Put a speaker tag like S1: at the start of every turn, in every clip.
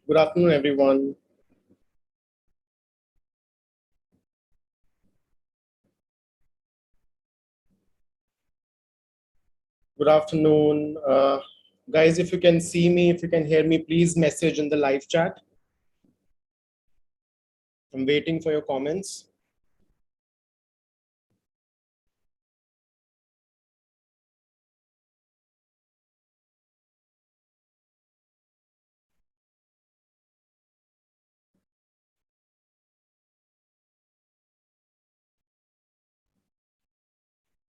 S1: Good afternoon, everyone. Good afternoon. Guys, if you can see me, if you can hear me, please message in the live chat. I'm waiting for your comments.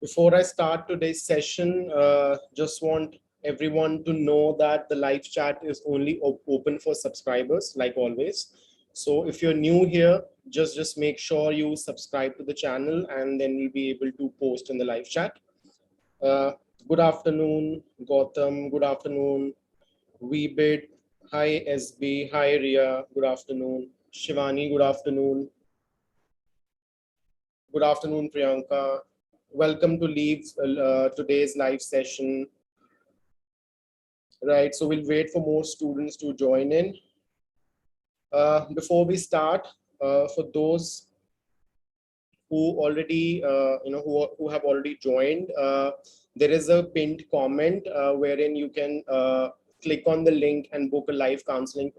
S1: Before I start today's session, just want everyone to know that the live chat is only open for subscribers, like always. So if you're new here, just make sure you subscribe to the channel, and then we'll be able to post in the live chat. Uh, Good afternoon, Gautam. Good afternoon, Weebit. Hi, SB. Hi, Ria. Good afternoon. Shivani, good afternoon. Good afternoon, Priyanka. Welcome to today's live session. Right, so we'll wait for more students to join in. Before we start, for those who already, who have already joined, there is a pinned comment wherein you can click on the link and book a live counseling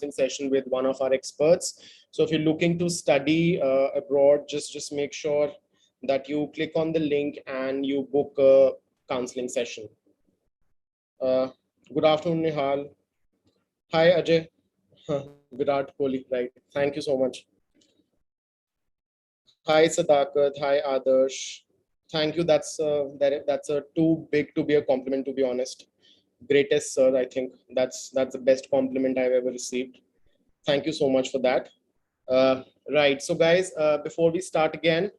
S1: session with one of our experts. So if you're looking to study abroad, just make sure that you click on the link and you book a counseling session. Good afternoon, Nihal. Hi, Ajay. Virat Kohli, right? Thank you so much. Hi, Sadakat. Hi, Adarsh. Thank you. That's a too big to be a compliment, to be honest. Greatest, sir. I think that's the best compliment I've ever received. Thank you so much for that. Right. So, guys, before we start again,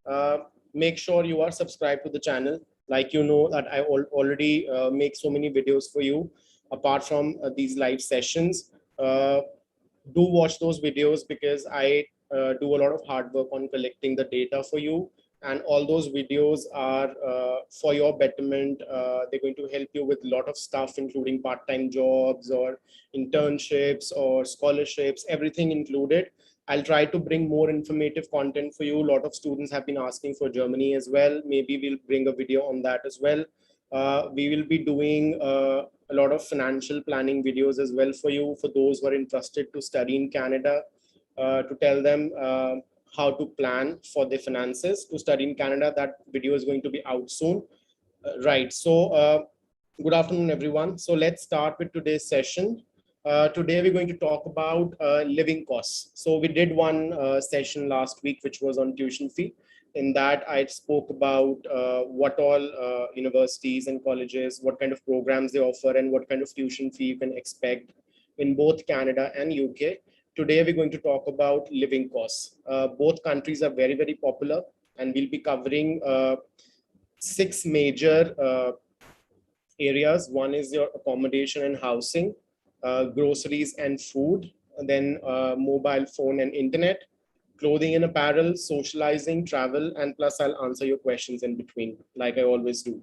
S1: uh, make sure you are subscribed to the channel. Like you know that I already make so many videos for you. Apart from these live sessions, do watch those videos because I do a lot of hard work on collecting the data for you, and all those videos are for your betterment. They're going to help you with a lot of stuff, including part-time jobs or internships or scholarships, everything included. I'll try to bring more informative content for you. A lot of students have been asking for Germany as well. Maybe we'll bring a video on that as well. We will be doing a lot of financial planning videos as well for you, for those who are interested to study in Canada, to tell them how to plan for their finances to study in Canada. That video is going to be out soon. Right. So, good afternoon, everyone. So let's start with today's session. Today we're going to talk about living costs. So we did one session last week, which was on tuition fee. In that, I spoke about what all universities and colleges, what kind of programs they offer, and what kind of tuition fee you can expect in both Canada and UK. Today, we're going to talk about living costs. Both countries are very, very popular, and we'll be covering 6 major areas. One is your accommodation and housing, groceries and food, and then mobile phone and internet, clothing and apparel, socializing, travel, and plus I'll answer your questions in between, like I always do.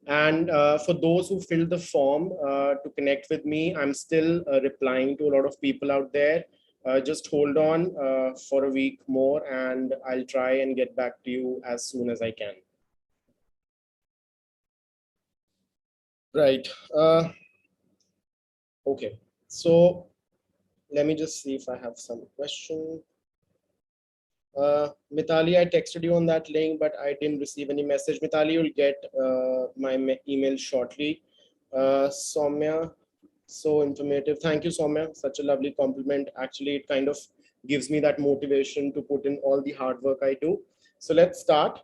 S1: And for those who filled the form to connect with me, I'm still replying to a lot of people out there. Just hold on for a week more, and I'll try and get back to you as soon as I can. Right. Okay. So let me just see if I have some question. Mitali, I texted you on that link, but I didn't receive any message. Mitali, you'll get my email shortly. Soumya, so informative. Thank you, Soumya. Such a lovely compliment. Actually, it kind of gives me that motivation to put in all the hard work I do. So let's start.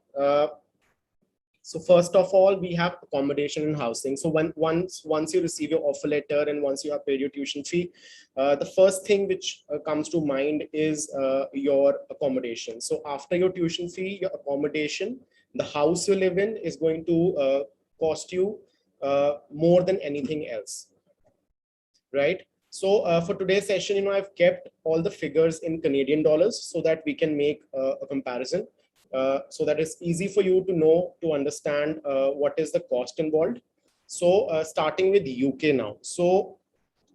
S1: So first of all, we have accommodation and housing. So once you receive your offer letter and once you have paid your tuition fee, the first thing which comes to mind is your accommodation. So after your tuition fee, your accommodation, the house you live in is going to cost you more than anything else, right? So for today's session, I've kept all the figures in Canadian dollars so that we can make a comparison. So that it's easy for you to know, to understand what is the cost involved. So starting with UK now. So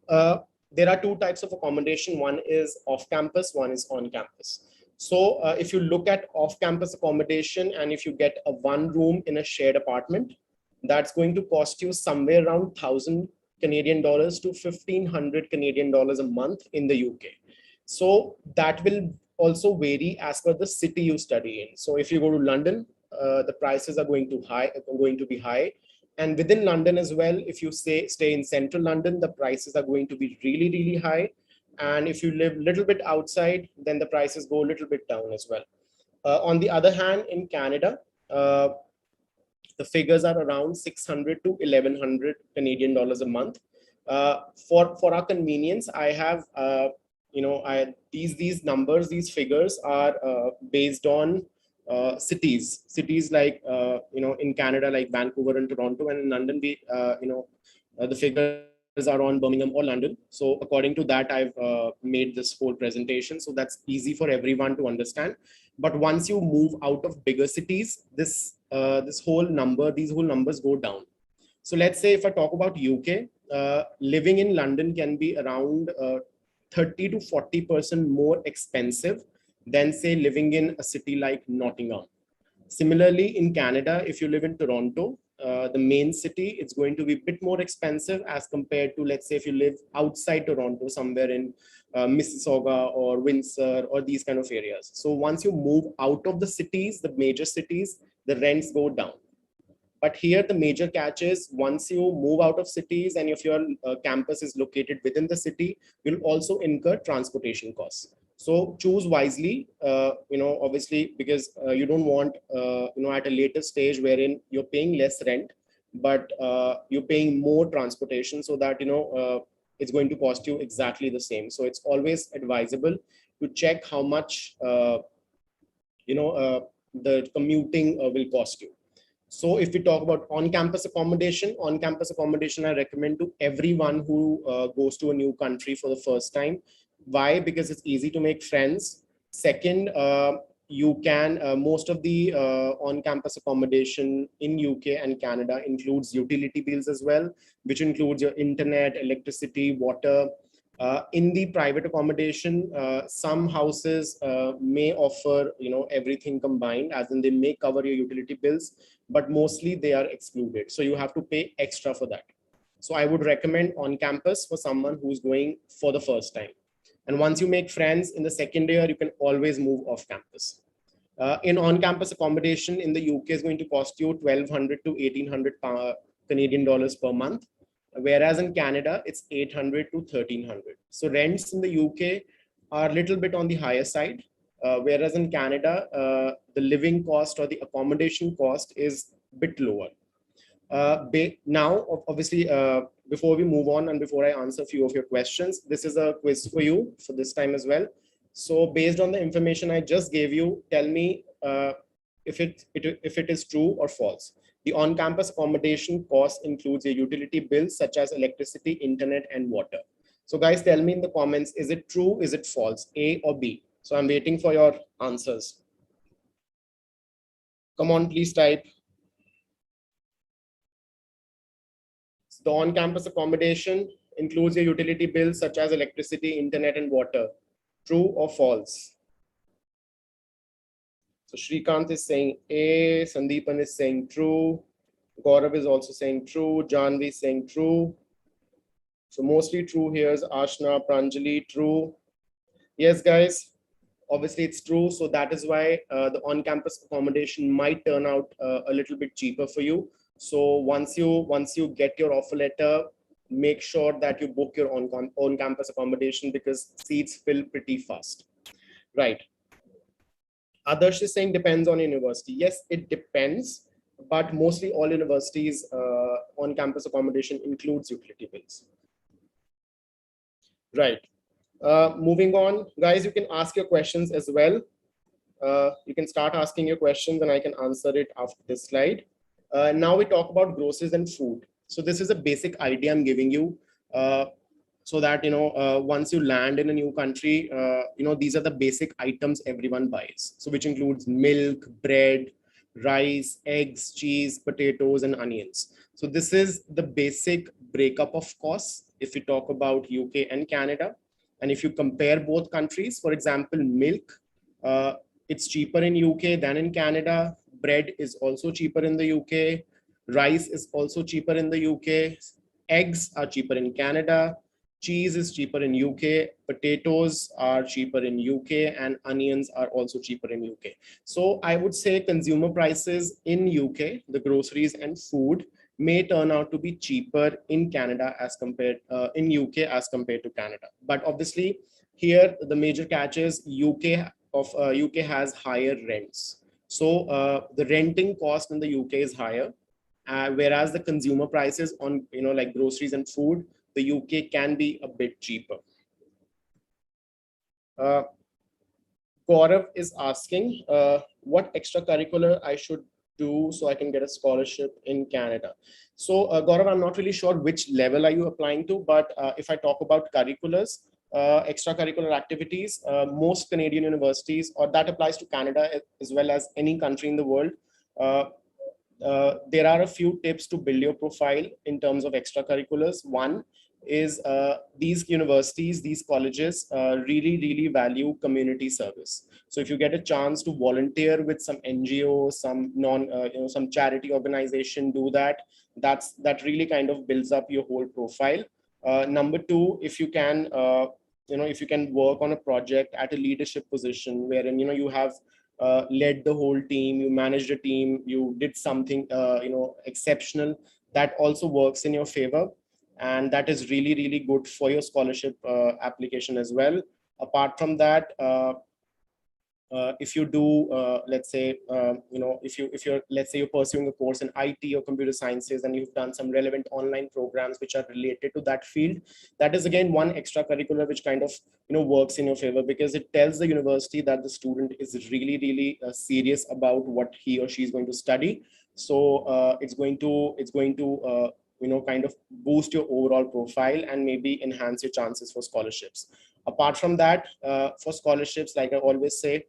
S1: there are two types of accommodation. One is off campus, one is on campus. So if you look at off campus accommodation, and if you get a one room in a shared apartment, that's going to cost you somewhere around 1,000 Canadian dollars to 1,500 Canadian dollars a month in the UK. So that will also vary as per the city you study in. So if you go to London, the prices are going to be high. And within London as well, if you stay in central London, the prices are going to be really, really high. And if you live a little bit outside, then the prices go a little bit down as well. On the other hand, in Canada, the figures are around 600 to 1,100 Canadian dollars a month. For our convenience, I have these numbers, these figures are based on cities like in Canada, like Vancouver and Toronto, and in London, the figures are on Birmingham or London. So according to that, I've made this whole presentation. So that's easy for everyone to understand. But once you move out of bigger cities, these whole numbers go down. So let's say if I talk about UK, living in London can be around 30 to 40% more expensive than say living in a city like Nottingham. Similarly, in Canada, if you live in Toronto, the main city, it's going to be a bit more expensive as compared to, let's say, if you live outside Toronto, somewhere in Mississauga or Windsor or these kind of areas. So once you move out of the cities, the major cities, the rents go down. But here the major catch is once you move out of cities and if your campus is located within the city, you'll also incur transportation costs. So choose wisely, obviously, because you don't want, at a later stage wherein you're paying less rent, but you're paying more transportation so that, it's going to cost you exactly the same. So it's always advisable to check how much, the commuting will cost you. So if we talk about on-campus accommodation, I recommend to everyone who goes to a new country for the first time. Why? Because it's easy to make friends. Second, you can, most of the on-campus accommodation in UK and Canada includes utility bills as well, which includes your internet, electricity, water. In the private accommodation, some houses may offer, everything combined, as in they may cover your utility bills, but mostly they are excluded. So you have to pay extra for that. So I would recommend on campus for someone who's going for the first time. And once you make friends in the second year, you can always move off campus. In on-campus accommodation in the UK is going to cost you 1,200 to 1,800 Canadian dollars per month. Whereas in Canada, it's 800 to 1,300. So rents in the UK are a little bit on the higher side. Whereas in Canada, the living cost or the accommodation cost is a bit lower. Now, obviously, before we move on and before I answer a few of your questions, this is a quiz for you for this time as well. So based on the information I just gave you, tell me if it is true or false. The on-campus accommodation cost includes your utility bills such as electricity, internet, and water. So guys, tell me in the comments, is it true, is it false, A or B? So I'm waiting for your answers. Come on, please type. The on-campus accommodation includes your utility bills such as electricity, internet, and water. True or false? So Shrikant is saying A, Sandeepan is saying true, Gaurav is also saying true, Janvi is saying true. So mostly true here is Ashna, Pranjali, true. Yes, guys, obviously it's true. So that is why the on-campus accommodation might turn out a little bit cheaper for you. So once you get your offer letter, make sure that you book your on-campus accommodation because seats fill pretty fast. Right. Adarsh is saying depends on university. Yes, it depends, but mostly all universities on-campus accommodation includes utility bills. Right. Moving on, guys, you can ask your questions as well. You can start asking your questions and I can answer it after this slide. Now we talk about groceries and food. So this is a basic idea I'm giving you. So that, once you land in a new country, these are the basic items everyone buys. So which includes milk, bread, rice, eggs, cheese, potatoes, and onions. So this is the basic breakup of costs. if we talk about UK and Canada. And if you compare both countries, for example, milk, it's cheaper in UK than in Canada. Bread is also cheaper in the UK. Rice is also cheaper in the UK. Eggs are cheaper in Canada. Cheese is cheaper in UK. Potatoes are cheaper in UK, and onions are also cheaper in UK. So I would say consumer prices in UK, the groceries and food, may turn out to be cheaper in Canada as compared in UK as compared to Canada. But obviously, here the major catch is UK has higher rents. So the renting cost in the UK is higher, whereas the consumer prices on like groceries and food, the UK can be a bit cheaper. Gaurav is asking what extracurricular I should do so I can get a scholarship in Canada. So Gaurav, I'm not really sure which level are you applying to, but if I talk about curriculars, extracurricular activities, most Canadian universities, or that applies to Canada as well as any country in the world, there are a few tips to build your profile in terms of extracurriculars. One is these universities, these colleges really value community service. So if you get a chance to volunteer with some NGO, some some charity organization, do that. That really kind of builds up your whole profile. Number two, if you can, if you can work on a project at a leadership position wherein you have led the whole team, you managed a team, you did something exceptional, that also works in your favor, and that is really good for your scholarship application as well. Apart from that, if you do let's say if you're let's say you're pursuing a course in IT or computer sciences and you've done some relevant online programs which are related to that field, that is again one extracurricular which kind of works in your favor, because it tells the university that the student is really serious about what he or she is going to study. So it's going to kind of boost your overall profile and maybe enhance your chances for scholarships. Apart from that, for scholarships, like I always say,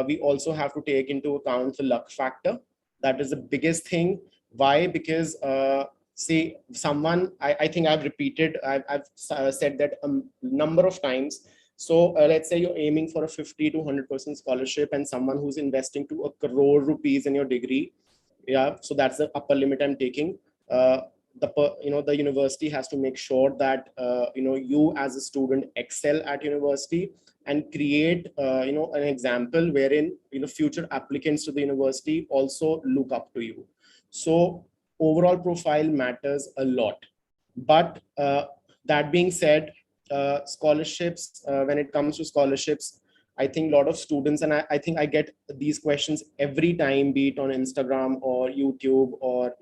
S1: we also have to take into account the luck factor. That is the biggest thing. Why? Because see, I think I've said that a number of times. So let's say you're aiming for a 50 to 100% scholarship, and someone who's investing to 1 crore rupees in your degree. Yeah, so that's the upper limit I'm taking. The university has to make sure that you as a student excel at university and create an example wherein future applicants to the university also look up to you. So overall profile matters a lot. But that being said, scholarships, when it comes to scholarships, I think a lot of students, and I think I get these questions every time, be it on Instagram or YouTube, or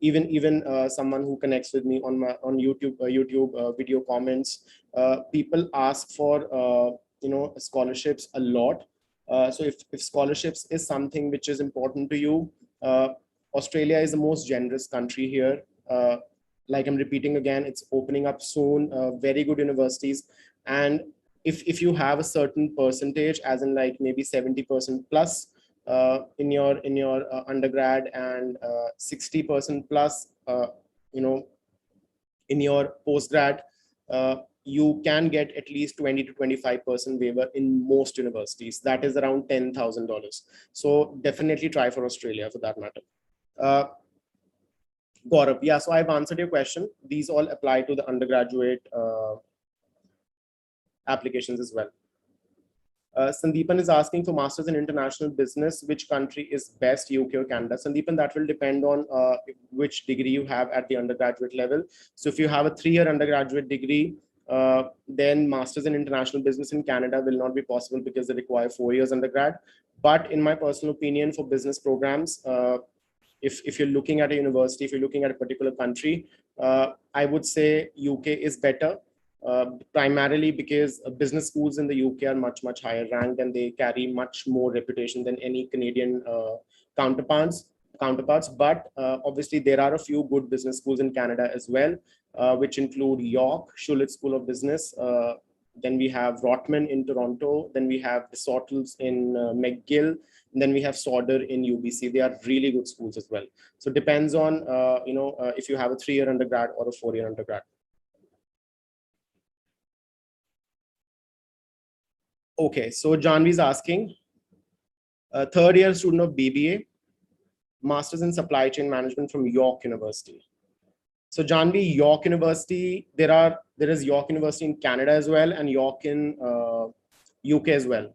S1: even someone who connects with me on YouTube video comments. People ask for scholarships a lot. So if scholarships is something which is important to you, Australia is the most generous country here. Like I'm repeating again, it's opening up soon, very good universities. And if you have a certain percentage, as in like maybe 70% plus in your undergrad, and 60% plus in your postgrad, you can get at least 20 to 25% waiver in most universities. That is around $10,000. So definitely try for Australia for that matter. Gaurav, yeah, so I've answered your question. These all apply to the undergraduate applications as well. Sandeepan is asking for Masters in International Business, which country is best, UK or Canada? Sandeepan, that will depend on which degree you have at the undergraduate level. So if you have a 3-year undergraduate degree, then Masters in International Business in Canada will not be possible because they require 4 years undergrad. But in my personal opinion, for business programs, if you're looking at a university, if you're looking at a particular country, I would say UK is better. Primarily because business schools in the UK are much higher ranked, and they carry much more reputation than any Canadian counterparts. But obviously there are a few good business schools in Canada as well, which include York Schulich School of Business. Then we have Rotman in Toronto. Then we have the Sortles in McGill. And then we have Sauder in UBC. They are really good schools as well. So it depends on if you have a 3-year undergrad or a 4-year undergrad. Okay, so Janvi is asking, third year student of BBA, Masters in Supply Chain Management from York University. So Janvi, York University, there is York University in Canada as well, and York in UK as well.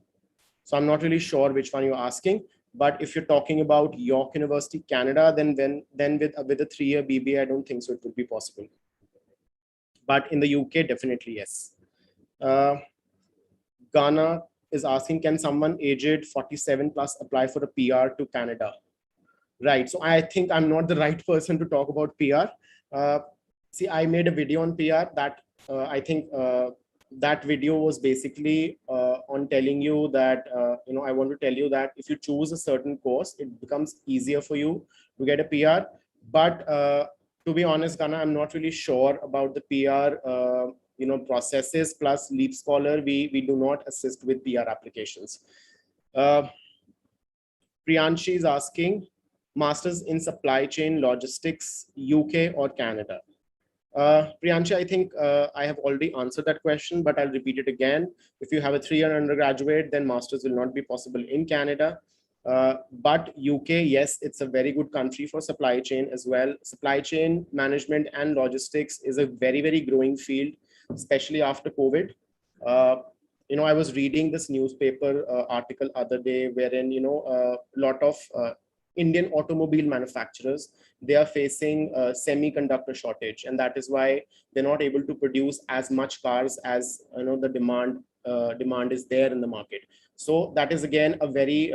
S1: So I'm not really sure which one you're asking, but if you're talking about York University, Canada, then with a 3-year BBA, I don't think so it would be possible. But in the UK, definitely yes. Ghana is asking, can someone aged 47 plus apply for a PR to Canada? Right. So I think I'm not the right person to talk about PR. See, I made a video on PR that I think that video was basically on telling you that, I want to tell you that if you choose a certain course, it becomes easier for you to get a PR. But to be honest, Ghana, I'm not really sure about the PR, processes. Plus LeapScholar, we do not assist with PR applications. Priyanshi is asking, Masters in Supply Chain Logistics, UK or Canada? Priyanshi, I think I have already answered that question, but I'll repeat it again. If you have a 3-year undergraduate, then Masters will not be possible in Canada. But UK, yes, it's a very good country for supply chain as well. Supply chain management and logistics is a very, very growing field, especially after COVID. I was reading this newspaper article other day wherein, a lot of Indian automobile manufacturers, they are facing a semiconductor shortage, and that is why they're not able to produce as much cars as the demand is there in the market. So that is again a very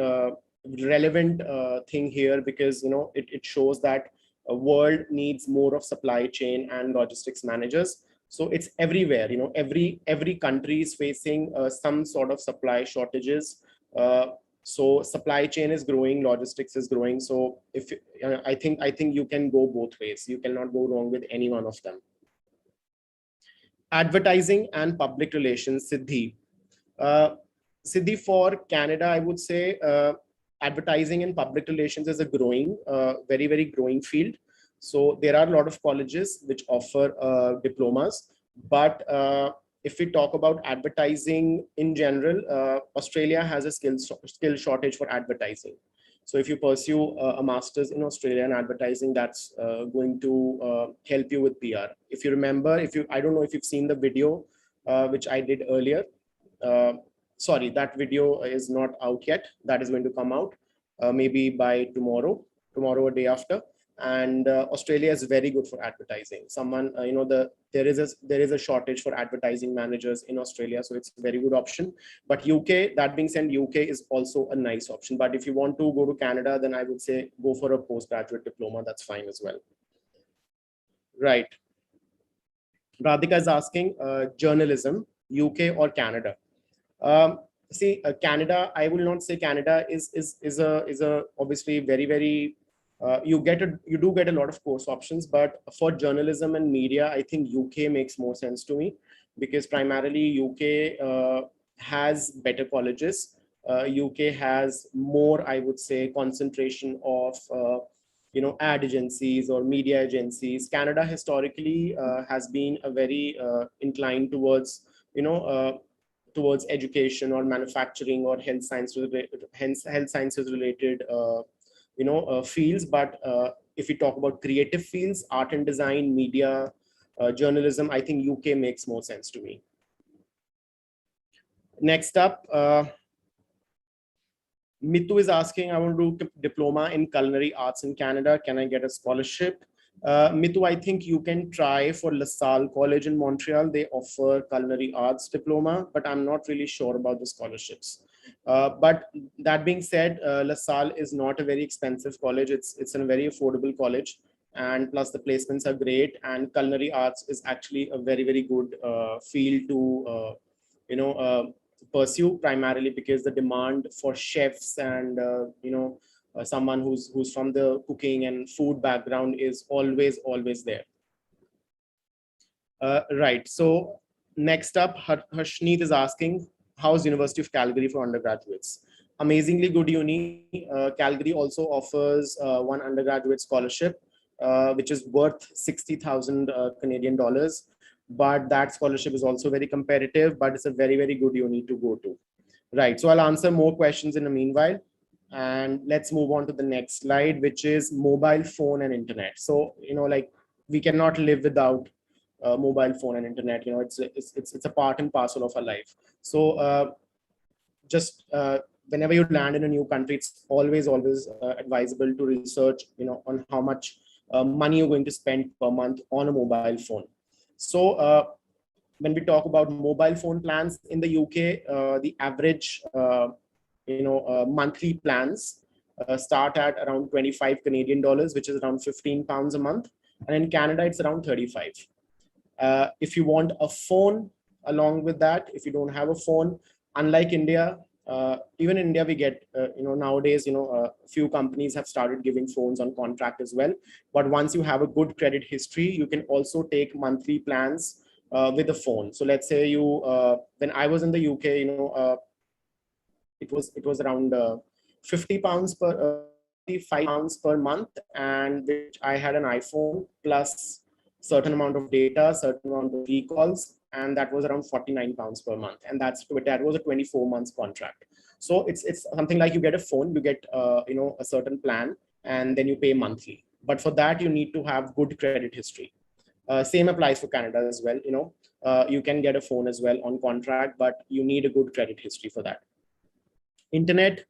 S1: relevant thing here, because it shows that a world needs more of supply chain and logistics managers. So it's everywhere. Every country is facing some sort of supply shortages. So supply chain is growing, logistics is growing. So if I think you can go both ways. You cannot go wrong with any one of them. Advertising and public relations, Siddhi. Siddhi, for Canada, I would say advertising and public relations is a growing, very, very growing field. So there are a lot of colleges which offer diplomas, but if we talk about advertising in general, Australia has a skill shortage for advertising. So if you pursue a master's in Australia in advertising, that's going to help you with PR. If you remember, I don't know if you've seen the video which I did earlier. Sorry, that video is not out yet. That is going to come out maybe by tomorrow or day after. And Australia is very good for advertising. There is a shortage for advertising managers in Australia, so it's a very good option. But UK, that being said, UK is also a nice option. But if you want to go to Canada, then I would say go for a postgraduate diploma. That's fine as well. Right. Radhika is asking, journalism, UK or Canada? See, Canada, I will not say Canada is a obviously very, very you do get a lot of course options, but for journalism and media, I think UK makes more sense to me, because primarily UK has better colleges. UK has more, I would say, concentration of ad agencies or media agencies. Canada historically has been a very inclined towards towards education or manufacturing or health sciences related fields. But if we talk about creative fields, art and design, media, journalism, I think UK makes more sense to me. Next up, Mitu is asking, I want to do diploma in culinary arts in Canada. Can I get a scholarship? Mitu, I think you can try for LaSalle College in Montreal. They offer culinary arts diploma, but I'm not really sure about the scholarships. But that being said, LaSalle is not a very expensive college. It's a very affordable college, and plus the placements are great. And culinary arts is actually a very, very good field to pursue, primarily because the demand for chefs and someone who's from the cooking and food background is always there. Right. So next up, Harshneet is asking, how's University of Calgary for undergraduates? Amazingly good uni. Calgary also offers one undergraduate scholarship, which is worth 60,000 Canadian dollars. But that scholarship is also very competitive, but it's a very, very good uni to go to. Right. So I'll answer more questions in the meanwhile. And let's move on to the next slide, which is mobile phone and internet. So, like we cannot live without mobile phone and internet. It's a part and parcel of our life. So just whenever you land in a new country, it's always advisable to research, on how much money you're going to spend per month on a mobile phone. So when we talk about mobile phone plans in the UK, the average, monthly plans start at around 25 Canadian dollars, which is around 15 pounds a month. And in Canada, it's around 35. If you want a phone along with that, if you don't have a phone, unlike India, even in India, we get, nowadays, a few companies have started giving phones on contract as well. But once you have a good credit history, you can also take monthly plans with a phone. So let's say when I was in the UK, it was around 50 pounds per 55 pounds per month, and which I had an iPhone plus certain amount of data, certain amount of recalls, and that was around 49 pounds per month. And that was a 24 months contract. So it's something like you get a phone, you get a certain plan, and then you pay monthly. But for that, you need to have good credit history. Same applies for Canada as well. You can get a phone as well on contract, but you need a good credit history for that. Internet,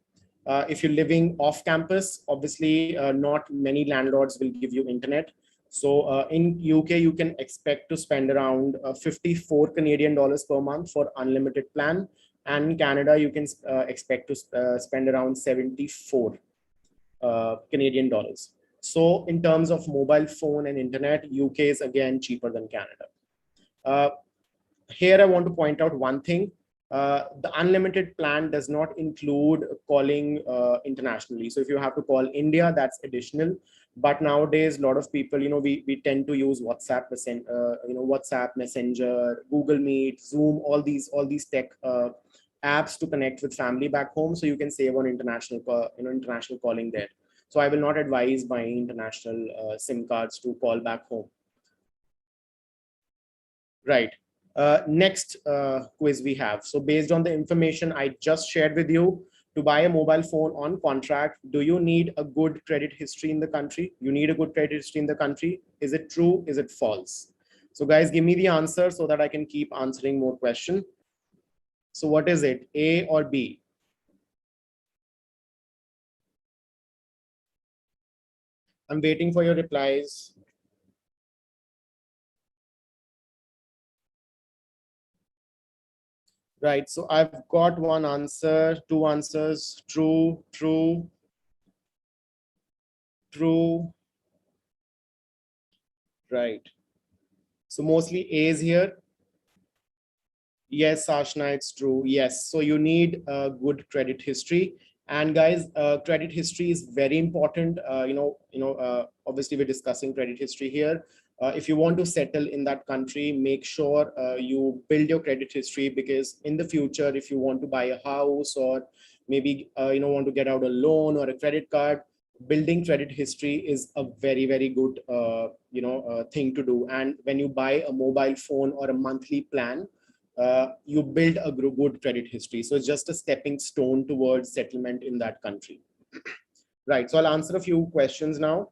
S1: if you're living off campus, obviously not many landlords will give you internet. So in UK, you can expect to spend around 54 Canadian dollars per month for unlimited plan. And in Canada, you can expect to spend around 74 Canadian dollars. So in terms of mobile phone and internet, UK is again cheaper than Canada. Here I want to point out one thing. The unlimited plan does not include calling internationally. So if you have to call India, that's additional. But nowadays, a lot of people, we tend to use WhatsApp, WhatsApp, Messenger, Google Meet, Zoom, all these tech apps to connect with family back home. So you can save on international calling there. So I will not advise buying international SIM cards to call back home. Right. Next quiz we have. So based on the information I just shared with you, to buy a mobile phone on contract, do you need a good credit history in the country? You need a good credit history in the country. Is it true? Is it false? So guys, give me the answer so that I can keep answering more questions. So what is it, A or B? I'm waiting for your replies. Right, so I've got one answer, two answers, true, true, true. Right. So mostly A's here. Yes, Ashna, it's true. Yes. So you need a good credit history. And guys, credit history is very important. Obviously we're discussing credit history here. If you want to settle in that country, make sure you build your credit history, because in the future, if you want to buy a house or maybe want to get out a loan or a credit card, building credit history is a very, very good thing to do. And when you buy a mobile phone or a monthly plan, you build a good credit history. So it's just a stepping stone towards settlement in that country. Right. So I'll answer a few questions now.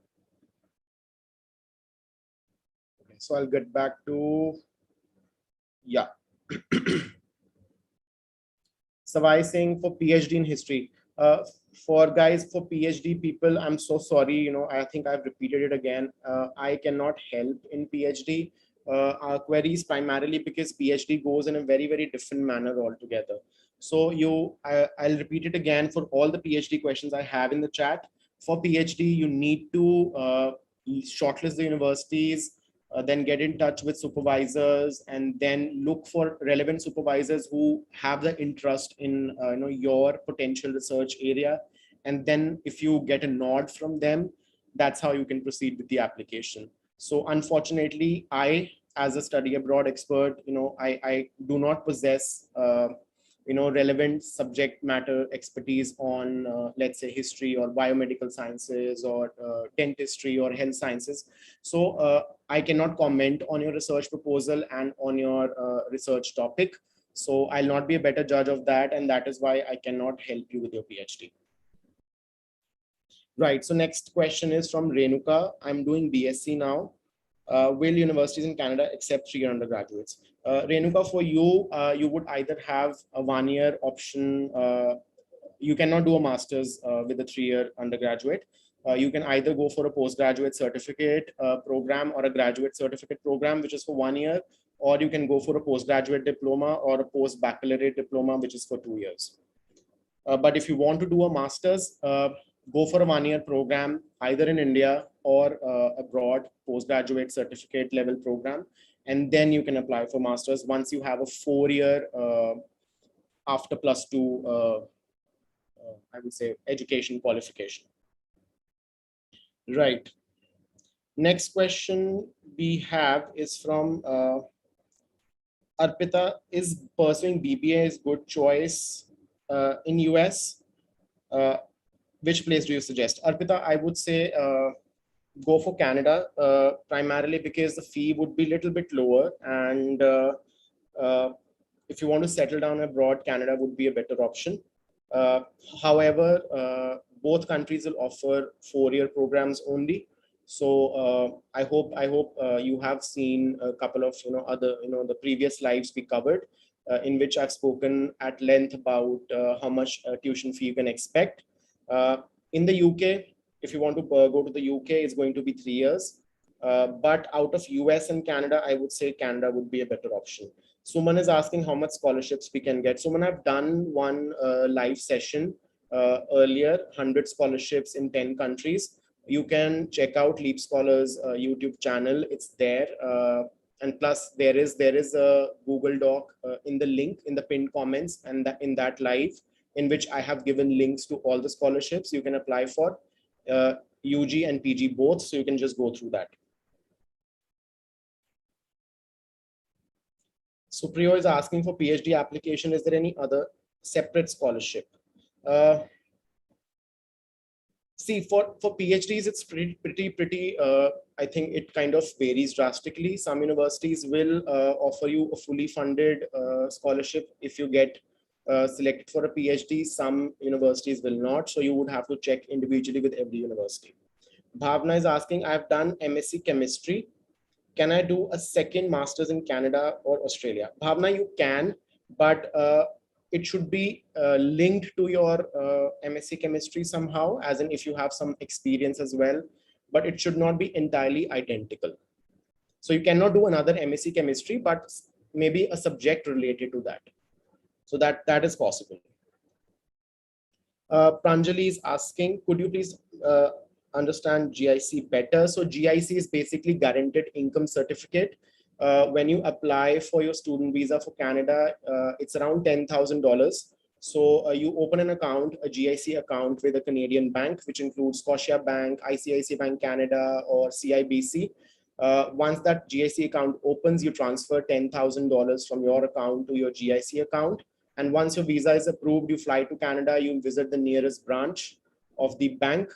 S1: Okay, so I'll get back to, yeah. Surviving for PhD in history. For PhD people, I'm so sorry. I think I've repeated it again. I cannot help in PhD queries, primarily because PhD goes in a very, very different manner altogether. So I'll repeat it again for all the PhD questions I have in the chat. For PhD, you need to shortlist the universities, then get in touch with supervisors, and then look for relevant supervisors who have the interest in your potential research area. And then if you get a nod from them, that's how you can proceed with the application. So unfortunately, I, as a study abroad expert, I do not possess relevant subject matter expertise on let's say history or biomedical sciences or dentistry or health sciences. So I cannot comment on your research proposal and on your research topic. So I'll not be a better judge of that, and that is why I cannot help you with your PhD. Right, so next question is from Renuka. I'm doing BSc now. Will universities in Canada accept 3-year undergraduates? Renuka, for you, you would either have a 1-year option. You cannot do a master's with a 3-year undergraduate. You can either go for a postgraduate certificate program or a graduate certificate program, which is for 1 year, or you can go for a postgraduate diploma or a post-baccalaureate diploma, which is for 2 years. But if you want to do a master's, go for a 1-year program, either in India or abroad, postgraduate certificate level program, and then you can apply for master's once you have a 4-year after +2, I would say, education qualification. Right. Next question we have is from Arpita. Is pursuing BBA is good choice in US? Which place do you suggest? Arpita, I would say go for Canada, primarily because the fee would be a little bit lower. And if you want to settle down abroad, Canada would be a better option. However, both countries will offer 4-year programs only. So I hope you have seen a couple of other the previous lives we covered, in which I've spoken at length about how much tuition fee you can expect. In the UK, if you want to go to the UK, it's going to be 3 years. But out of US and Canada, I would say Canada would be a better option. Suman is asking how much scholarships we can get. Suman, I've done one live session earlier, 100 scholarships in 10 countries. You can check out LeapScholar's YouTube channel. It's there. And plus there is a Google Doc in the link in the pinned comments, and in that live, in which I have given links to all the scholarships you can apply for, UG and PG both. So you can just go through that. So Priyo is asking for PhD application. Is there any other separate scholarship? See, for PhDs, it's pretty. I think it kind of varies drastically. Some universities will offer you a fully funded scholarship if you get selected for a PhD. Some universities will not. So you would have to check individually with every university. Bhavna is asking, I've done MSc Chemistry. Can I do a second master's in Canada or Australia? Bhavna, you can, but it should be linked to your MSc Chemistry somehow, as in if you have some experience as well, but it should not be entirely identical. So you cannot do another MSc Chemistry, but maybe a subject related to that. So that is possible. Pranjali is asking, could you please understand GIC better? So GIC is basically Guaranteed Income Certificate. When you apply for your student visa for Canada, it's around $10,000. So you open an account, a GIC account with a Canadian bank, which includes Scotia Bank, ICICI Bank Canada, or CIBC. Once that GIC account opens, you transfer $10,000 from your account to your GIC account. And once your visa is approved, you fly to Canada, you visit the nearest branch of the bank.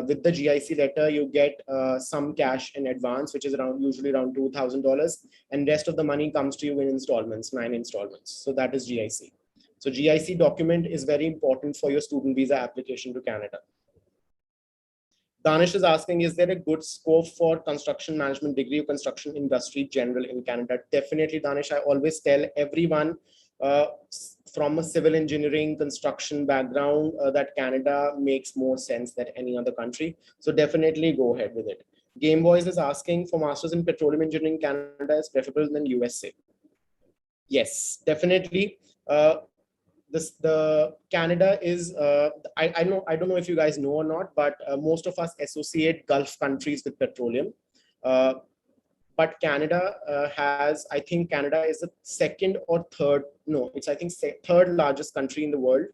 S1: With the GIC letter, you get some cash in advance, which is usually around $2,000. And rest of the money comes to you in installments, 9 installments. So that is GIC. So GIC document is very important for your student visa application to Canada. Danish is asking, is there a good scope for construction management degree or construction industry general in Canada? Definitely, Danish. I always tell everyone from a civil engineering construction background that Canada makes more sense than any other country. So definitely go ahead with it. Game Boys is asking, for masters in petroleum engineering, Canada is preferable than USA. Yes, definitely. The Canada is I don't know if you guys know or not, but most of us associate Gulf countries with petroleum. But Canada I think Canada is the second or third, no, it's I think third largest country in the world,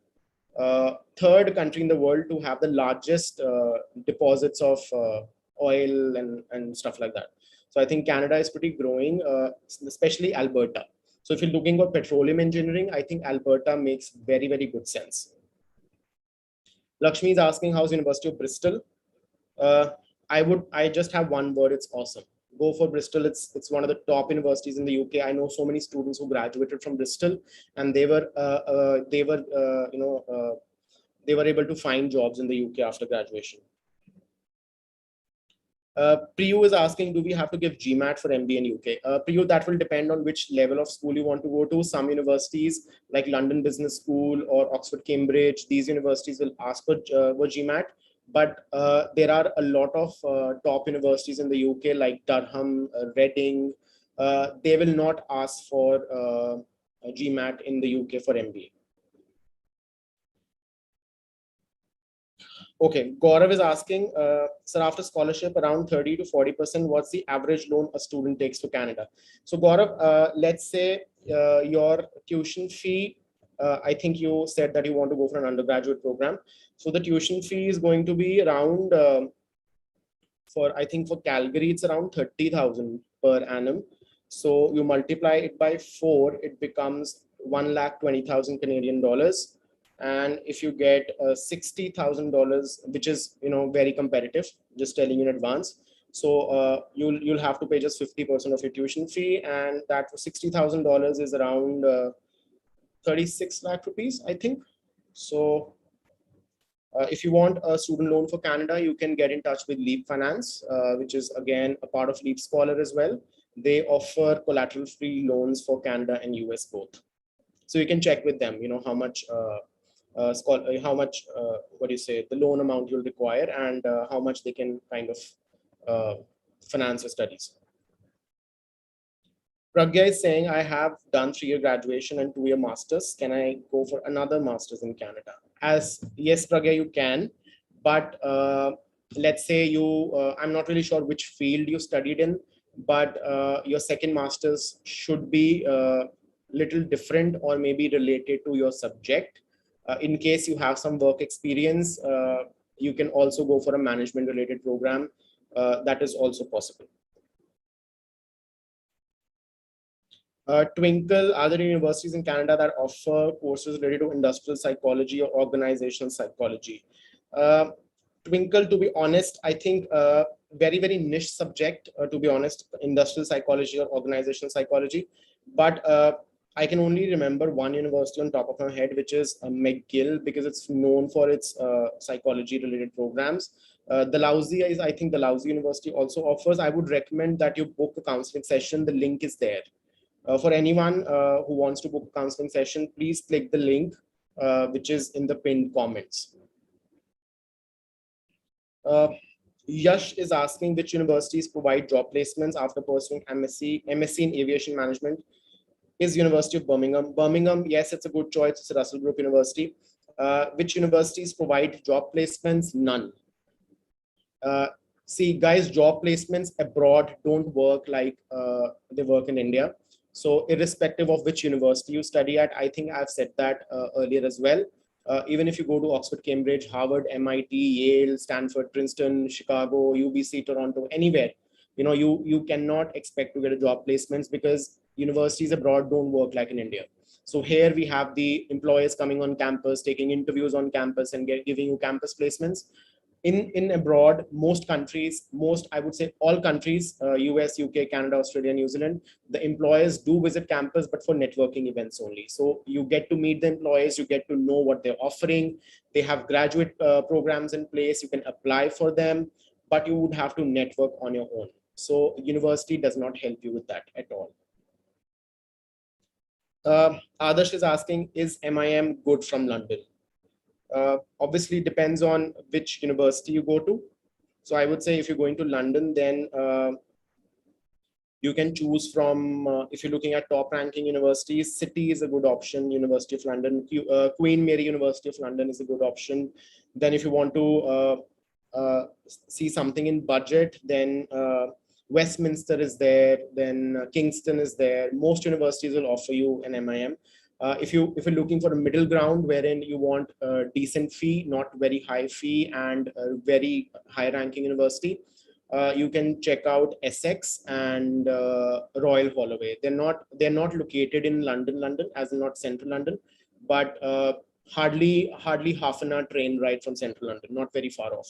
S1: third country in the world to have the largest deposits of oil and stuff like that. So I think Canada is pretty growing, especially Alberta. So if you're looking for petroleum engineering, I think Alberta makes very, very good sense. Lakshmi is asking, how's University of Bristol? I just have one word, it's awesome. Go for Bristol. It's one of the top universities in the UK. I know so many students who graduated from Bristol, and they were able to find jobs in the UK after graduation. Priyu is asking, do we have to give GMAT for MBA in UK? Priyu, that will depend on which level of school you want to go to. Some universities like London Business School or Oxford, Cambridge, these universities will ask for GMAT. But there are a lot of top universities in the UK like Durham, Reading. They will not ask for GMAT in the UK for MBA. Okay, Gaurav is asking, sir, after scholarship around 30 to 40%, what's the average loan a student takes to Canada? So Gaurav, let's say your tuition fee, I think you said that you want to go for an undergraduate program. So the tuition fee is going to be around, I think for Calgary, it's around 30,000 per annum. So you multiply it by 4, it becomes 1,20,000 Canadian dollars. And if you get $60,000, which is very competitive, just telling you in advance. So you'll have to pay just 50% of your tuition fee, and that $60,000 is around 36 lakh rupees, I think. So if you want a student loan for Canada, you can get in touch with Leap Finance, which is again a part of LeapScholar as well. They offer collateral-free loans for Canada and US both. So you can check with them, how much the loan amount you'll require, and how much they can kind of finance your studies. Pragya is saying, I have done 3-year graduation and 2-year masters. Can I go for another masters in Canada? Yes, Pragya, you can. But let's say I'm not really sure which field you studied in, but your second masters should be little different or maybe related to your subject. In case you have some work experience, you can also go for a management related program. That is also possible. Twinkle, are there universities in Canada that offer courses related to industrial psychology or organizational psychology? Twinkle, to be honest, I think very, very niche subject, to be honest, industrial psychology or organizational psychology. But I can only remember one university on top of my head, which is McGill, because it's known for its psychology related programs. Dalhousie I think Dalhousie University also offers. I would recommend that you book a counseling session. The link is there. For anyone who wants to book a counseling session, please click the link, which is in the pinned comments. Yash is asking which universities provide job placements after pursuing MSc in Aviation Management. Is University of Birmingham. Birmingham, yes, it's a good choice. It's a Russell Group University. Which universities provide job placements? None. See, guys, job placements abroad don't work like they work in India. So irrespective of which university you study at, I think I've said that earlier as well. Even if you go to Oxford, Cambridge, Harvard, MIT, Yale, Stanford, Princeton, Chicago, UBC, Toronto, anywhere, you cannot expect to get a job placements because universities abroad don't work like in India. So here we have the employers coming on campus, taking interviews on campus and giving you campus placements. In abroad, most countries, I would say all countries, US, UK, Canada, Australia, New Zealand, the employers do visit campus, but for networking events only. So you get to meet the employers, you get to know what they're offering. They have graduate programs in place. You can apply for them, but you would have to network on your own. So university does not help you with that at all. Adarsh is asking, is MIM good from London? Obviously depends on which university you go to. So I would say if you're going to London, then you can choose from, if you're looking at top ranking universities, City is a good option, University of London, Queen Mary University of London is a good option. Then if you want to see something in budget, then Westminster is there, then Kingston is there. Most universities will offer you an MIM. If you're looking for a middle ground wherein you want a decent fee, not very high fee, and a very high ranking university, you can check out Essex and Royal Holloway. They're not located in London, as in not central London, but hardly half an hour train ride from central London, not very far off.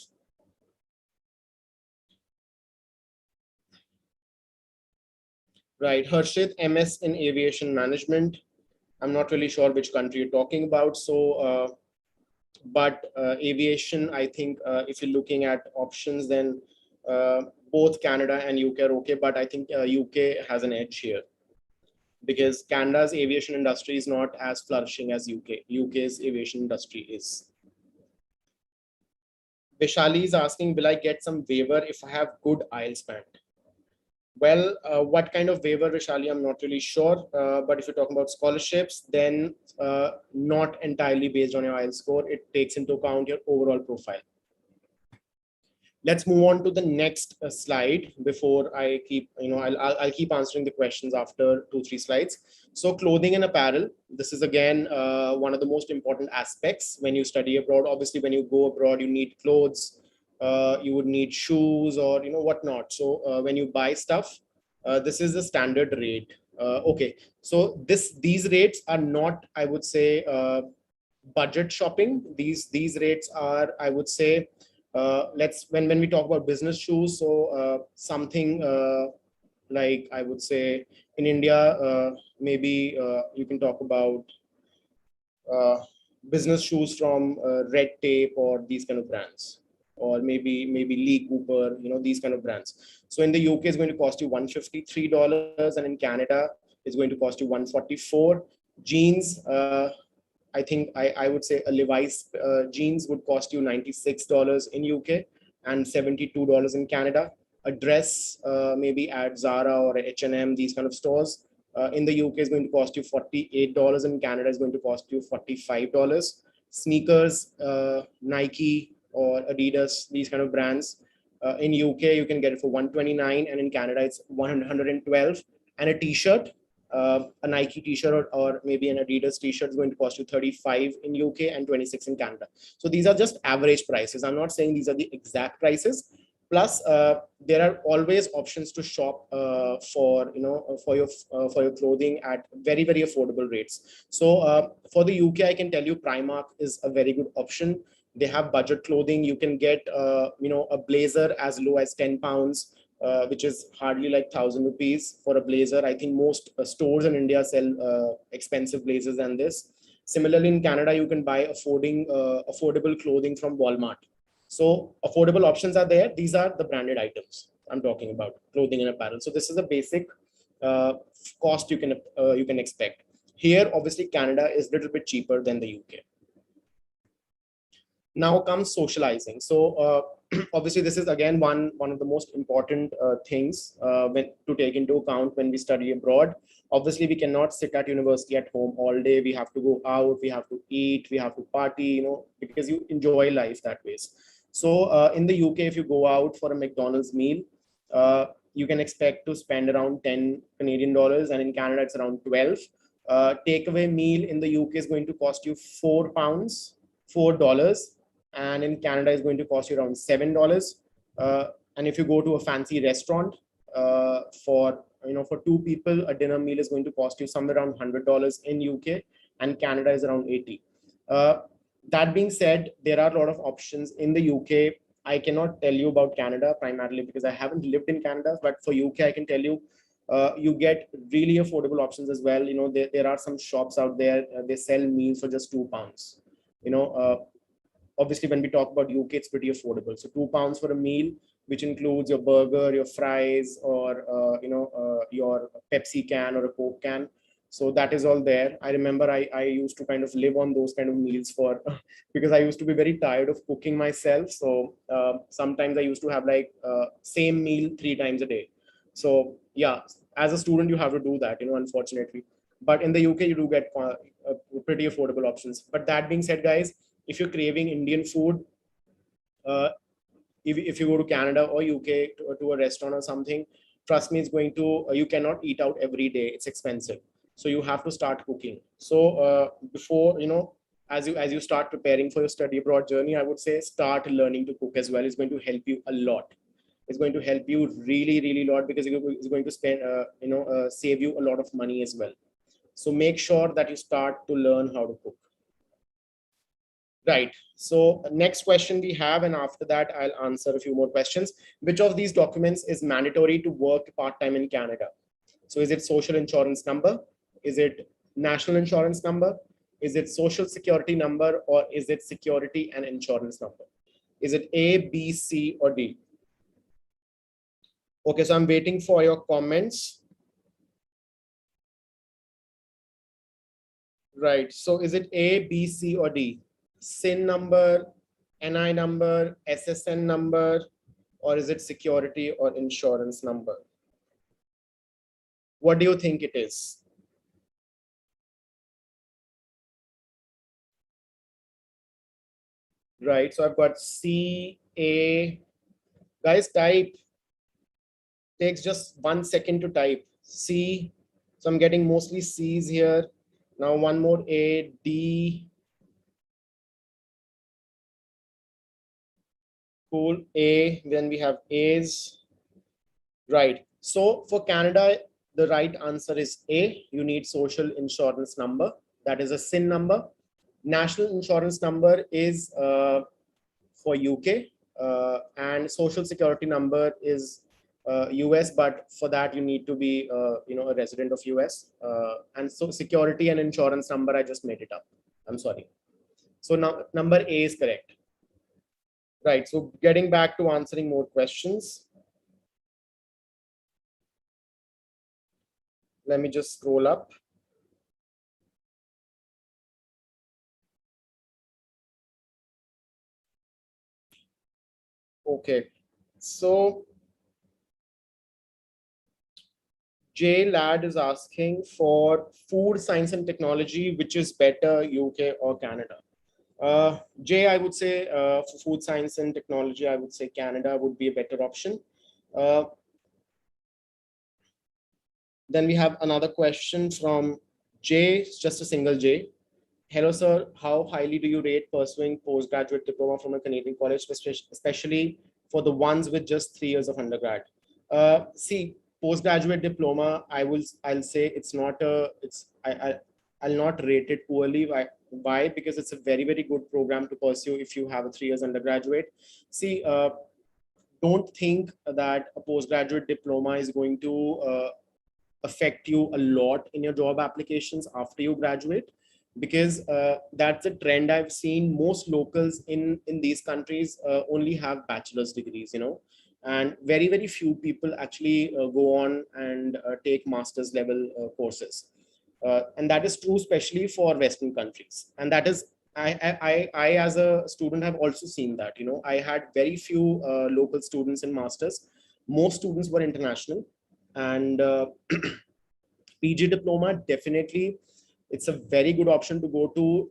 S1: Right. Harshit, MS in Aviation Management. I'm not really sure which country you're talking about. So, but aviation, I think if you're looking at options, then both Canada and UK are okay. But I think UK has an edge here because Canada's aviation industry is not as flourishing as UK. UK's aviation industry is. Vishali is asking, will I get some waiver if I have good IELTS band? Well, what kind of waiver, Vishali, I'm not really sure. But if you're talking about scholarships, then not entirely based on your IELTS score. It takes into account your overall profile. Let's move on to the next slide before I keep, I'll keep answering the questions after 2-3 slides. So clothing and apparel, this is again one of the most important aspects when you study abroad. Obviously, when you go abroad, you need clothes, you would need shoes or whatnot. So when you buy stuff, this is the standard rate. Okay, so these rates are not, I would say, budget shopping. These rates are, I would say, when we talk about business shoes, so something like I would say in India, maybe you can talk about business shoes from Red Tape or these kind of brands, or maybe Lee Cooper, these kind of brands. So in the UK, it's going to cost you $153, and in Canada, it's going to cost you $144. Jeans, I think I would say a Levi's jeans would cost you $96 in UK and $72 in Canada. A dress, maybe at Zara or H&M, these kind of stores, in the UK is going to cost you $48. In Canada is going to cost you $45. Sneakers, Nike or Adidas, these kind of brands. In UK, you can get it for $129, and in Canada, it's $112. And a t-shirt, a Nike t-shirt or maybe an Adidas t-shirt is going to cost you $35 in UK and $26 in Canada. So these are just average prices. I'm not saying these are the exact prices. Plus, there are always options to shop for your clothing at very, very affordable rates. So for the UK, I can tell you Primark is a very good option. They have budget clothing. You can get a blazer as low as £10. Which is hardly like 1,000 rupees for a blazer. I think most stores in India sell expensive blazers than this. Similarly, in Canada, you can buy affordable clothing from Walmart. So affordable options are there. These are the branded items I'm talking about, clothing and apparel. So this is a basic cost you can expect. Here, obviously, Canada is a little bit cheaper than the UK. Now comes socializing. So obviously, this is again one of the most important things to take into account when we study abroad. Obviously, we cannot sit at university at home all day. We have to go out, we have to eat, we have to party, because you enjoy life that ways. So in the UK, if you go out for a McDonald's meal, you can expect to spend around 10 Canadian dollars, and in Canada, it's around 12. Takeaway meal in the UK is going to cost you $4, and in Canada is going to cost you around $7. And if you go to a fancy restaurant for two people, a dinner meal is going to cost you somewhere around $100 in UK, and Canada is around 80. That being said, there are a lot of options in the UK. I cannot tell you about Canada primarily because I haven't lived in Canada, but for UK, I can tell you you get really affordable options as well. There are some shops out there, they sell meals for just £2. Obviously, when we talk about UK, it's pretty affordable. So £2 for a meal, which includes your burger, your fries, or your Pepsi can or a Coke can. So that is all there. I remember I used to kind of live on those kind of meals for because I used to be very tired of cooking myself. So sometimes I used to have like same meal 3 times a day. So yeah, as a student, you have to do that, unfortunately. But in the UK, you do get pretty affordable options. But that being said, guys, if you're craving Indian food, if you go to Canada or UK to a restaurant or something, trust me, it's going to, you cannot eat out every day. It's expensive. So you have to start cooking. So before, as you start preparing for your study abroad journey, I would say start learning to cook as well. It's going to help you a lot. It's going to help you really, really a lot because it's going to spend, save you a lot of money as well. So make sure that you start to learn how to cook. Right. So next question we have, and after that, I'll answer a few more questions. Which of these documents is mandatory to work part-time in Canada? So is it social insurance number? Is it national insurance number? Is it social security number, or is it security and insurance number? Is it A, B, C, or D? Okay, so I'm waiting for your comments. Right, so is it A, B, C, or D? SIN number, NI number, SSN number, or is it security or insurance number? What do you think it is? Right, so I've got C, A. Guys, type. Takes just 1 second to type. C. So I'm getting mostly C's here. Now one more A, D. Cool. A. Then we have A's. Right. So for Canada, the right answer is A. You need social insurance number. That is a SIN number. National insurance number is for UK, and social security number is US. But for that, you need to be a resident of US. And so security and insurance number, I just made it up. I'm sorry. So now number A is correct. Right. So getting back to answering more questions. Let me just scroll up. Okay, so J Lad is asking for food science and technology, which is better, UK or Canada? Jay, I would say for food science and technology, I would say Canada would be a better option. Then we have another question from Jay, just a single J. Hello, sir. How highly do you rate pursuing postgraduate diploma from a Canadian college, especially for the ones with just 3 years of undergrad? See, postgraduate diploma, I'll say it's not a, I'll not rate it poorly. Why? Because it's a very, very good program to pursue if you have a 3 years undergraduate. See, don't think that a postgraduate diploma is going to affect you a lot in your job applications after you graduate, because that's a trend I've seen. Most locals in these countries only have bachelor's degrees, and very, very few people actually go on and take master's level courses. And that is true especially for Western countries. And that is, I as a student have also seen that. I had very few local students in masters. Most students were international. And PG diploma, definitely it's a very good option to go to.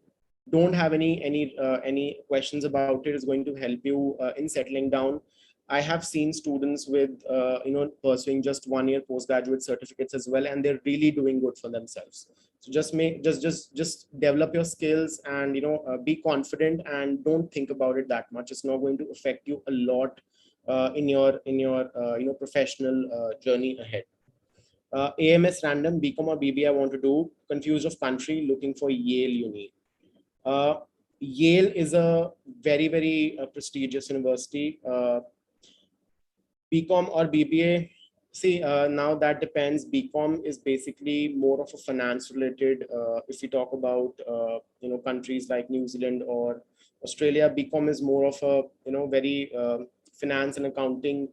S1: Don't have any questions about it. It's going to help you in settling down. I have seen students with pursuing just 1 year postgraduate certificates as well, and they're really doing good for themselves. So just develop your skills, and be confident, and don't think about it that much. It's not going to affect you a lot in your professional journey ahead. AMS random, Bcom or BBA I want to do, confused of country, looking for Yale Uni. Yale is a very, very prestigious university. Bcom or BBA, see, now that depends. Bcom is basically more of a finance related. If we talk about countries like New Zealand or Australia, Bcom is more of a very finance and accounting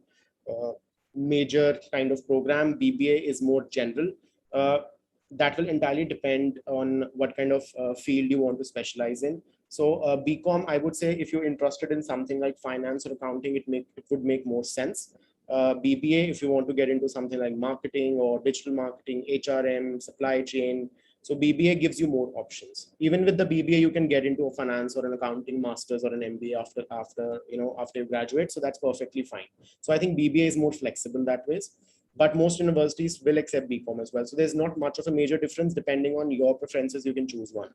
S1: major kind of program. BBA is more general. That will entirely depend on what kind of field you want to specialize in. So Bcom, I would say, if you're interested in something like finance or accounting, it would make more sense. BBA, if you want to get into something like marketing or digital marketing, HRM, supply chain. So BBA gives you more options. Even with the BBA, you can get into a finance or an accounting masters or an MBA after you graduate. So that's perfectly fine. So I think BBA is more flexible that way. But most universities will accept Bcom as well. So there's not much of a major difference. Depending on your preferences, you can choose one.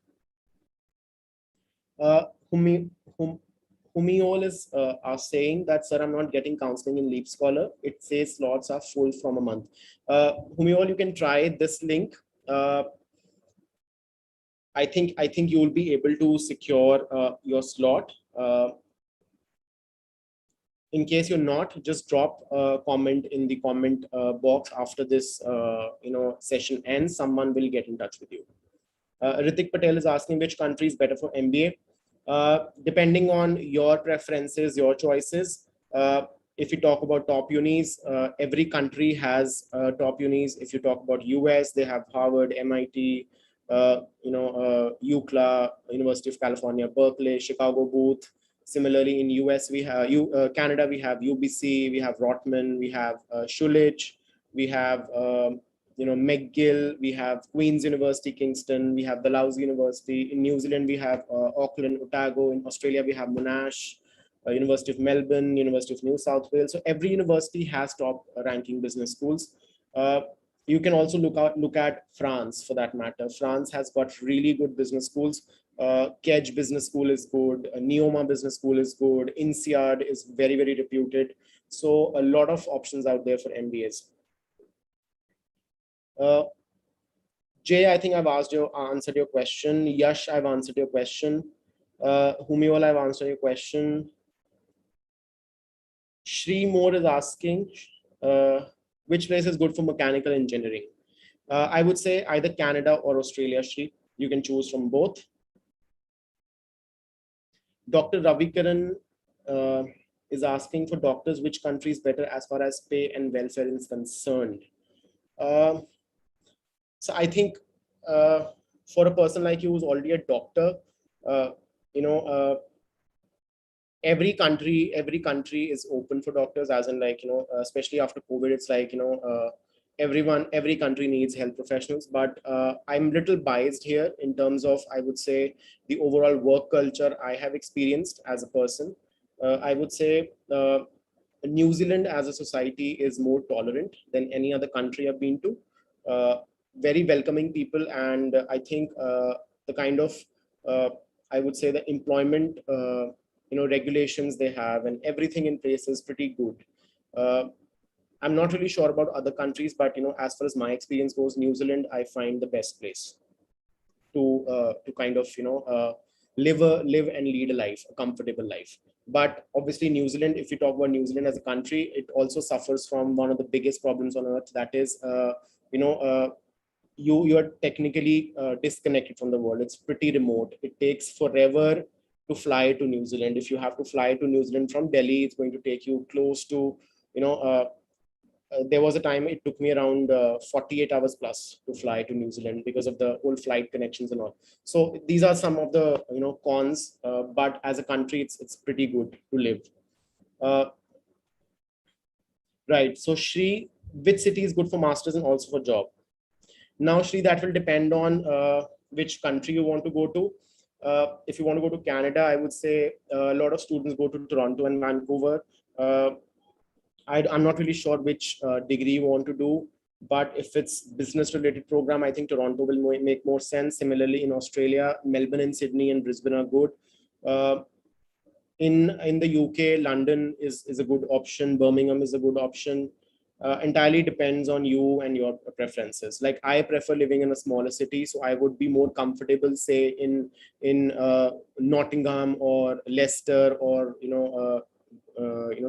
S1: Humiol is are saying that, sir, I'm not getting counseling in LeapScholar. It says slots are full from a month. Humiol, you can try this link. I think you will be able to secure your slot. In case you're not, just drop a comment in the comment box after this session ends. Someone will get in touch with you. Ritik Patel is asking which country is better for MBA. Depending on your preferences, your choices. If you talk about top unis, every country has top unis. If you talk about US, they have Harvard, MIT, UCLA, University of California, Berkeley, Chicago Booth. Similarly, in US, we have Canada, we have UBC, we have Rotman, we have Schulich, we have McGill, we have Queen's University, Kingston, we have Dalhousie University. In New Zealand, we have Auckland, Otago. In Australia, we have Monash, University of Melbourne, University of New South Wales. So every university has top ranking business schools. You can also look at France for that matter. France has got really good business schools. Kedge Business School is good. Neoma Business School is good. INSEAD is very, very reputed. So a lot of options out there for MBAs. Jay, I think I've answered your question. Yash, I've answered your question. Humiol, I've answered your question. Shri Moore is asking, which place is good for mechanical engineering? I would say either Canada or Australia, Shri. You can choose from both. Dr. Ravikaran is asking for doctors, which country is better as far as pay and welfare is concerned? So I think for a person like you who's already a doctor, every country is open for doctors, as in especially after COVID, it's like, every country needs health professionals, but I'm a little biased here in terms of, I would say, the overall work culture I have experienced as a person. I would say New Zealand as a society is more tolerant than any other country I've been to. Very welcoming people, and I think the kind of I would say the employment regulations they have and everything in place is pretty good. I'm not really sure about other countries, but as far as my experience goes, New Zealand I find the best place to kind of live and lead a life, a comfortable life. But obviously New Zealand, if you talk about New Zealand as a country, it also suffers from one of the biggest problems on earth, that is you are technically disconnected from the world. It's pretty remote. It takes forever to fly to New Zealand. If you have to fly to New Zealand from Delhi, it's going to take you close to, there was a time it took me around 48 hours plus to fly to New Zealand because of the whole flight connections and all. So these are some of the cons, but as a country, it's pretty good to live. Right. So Shri, which city is good for masters and also for job? Now, Shri, that will depend on which country you want to go to. If you want to go to Canada, I would say a lot of students go to Toronto and Vancouver. I'm not really sure which degree you want to do, but if it's business related program, I think Toronto will make more sense. Similarly, in Australia, Melbourne and Sydney and Brisbane are good. In the UK, London is a good option. Birmingham is a good option. Entirely depends on you and your preferences. Like I prefer living in a smaller city, so I would be more comfortable, say in Nottingham or Leicester or